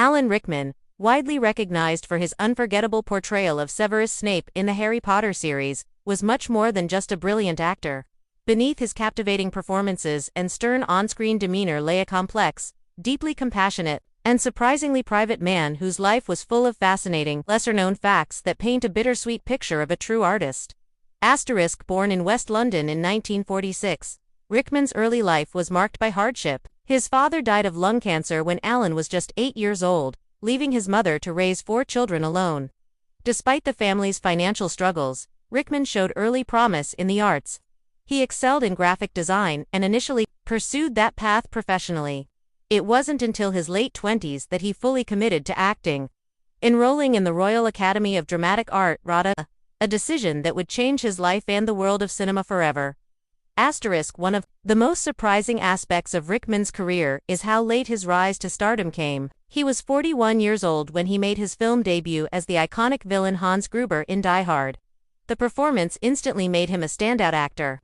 Alan Rickman, widely recognized for his unforgettable portrayal of Severus Snape in the Harry Potter series, was much more than just a brilliant actor. Beneath his captivating performances and stern on-screen demeanor lay a complex, deeply compassionate, and surprisingly private man whose life was full of fascinating, lesser-known facts that paint a bittersweet picture of a true artist. Born in West London in 1946, Rickman's early life was marked by hardship. His father died of lung cancer when Alan was just 8 years old, leaving his mother to raise 4 children alone. Despite the family's financial struggles, Rickman showed early promise in the arts. He excelled in graphic design and initially pursued that path professionally. It wasn't until his late 20s that he fully committed to acting, enrolling in the Royal Academy of Dramatic Art (RADA), a decision that would change his life and the world of cinema forever. One of the most surprising aspects of Rickman's career is how late his rise to stardom came. He was 41 years old when he made his film debut as the iconic villain Hans Gruber in Die Hard. The performance instantly made him a standout actor,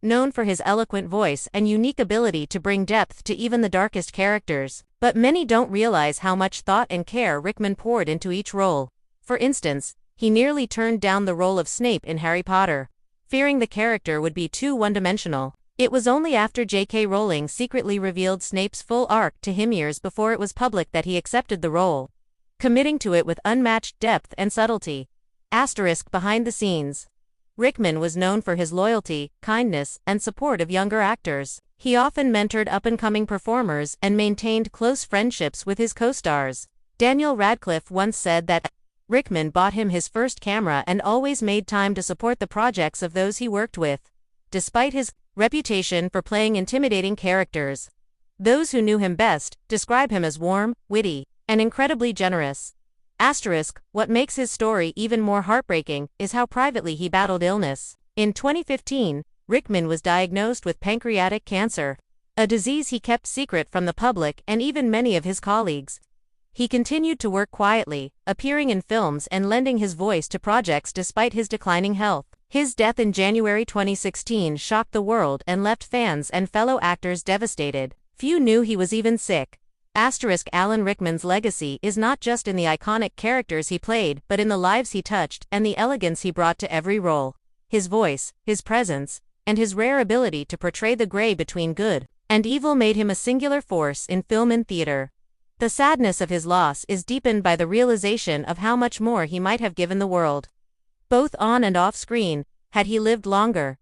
known for his eloquent voice and unique ability to bring depth to even the darkest characters. But many don't realize how much thought and care Rickman poured into each role. For instance, he nearly turned down the role of Snape in Harry Potter, fearing the character would be too one-dimensional. It was only after J.K. Rowling secretly revealed Snape's full arc to him years before it was public that he accepted the role, committing to it with unmatched depth and subtlety. Behind the scenes, Rickman was known for his loyalty, kindness, and support of younger actors. He often mentored up-and-coming performers and maintained close friendships with his co-stars. Daniel Radcliffe once said that Rickman bought him his first camera and always made time to support the projects of those he worked with. Despite his reputation for playing intimidating characters, those who knew him best describe him as warm, witty, and incredibly generous. What makes his story even more heartbreaking is how privately he battled illness. In 2015, Rickman was diagnosed with pancreatic cancer, a disease he kept secret from the public and even many of his colleagues. He continued to work quietly, appearing in films and lending his voice to projects despite his declining health. His death in January 2016 shocked the world and left fans and fellow actors devastated. Few knew he was even sick. Alan Rickman's legacy is not just in the iconic characters he played, but in the lives he touched and the elegance he brought to every role. His voice, his presence, and his rare ability to portray the gray between good and evil made him a singular force in film and theater. The sadness of his loss is deepened by the realization of how much more he might have given the world, both on and off screen, had he lived longer.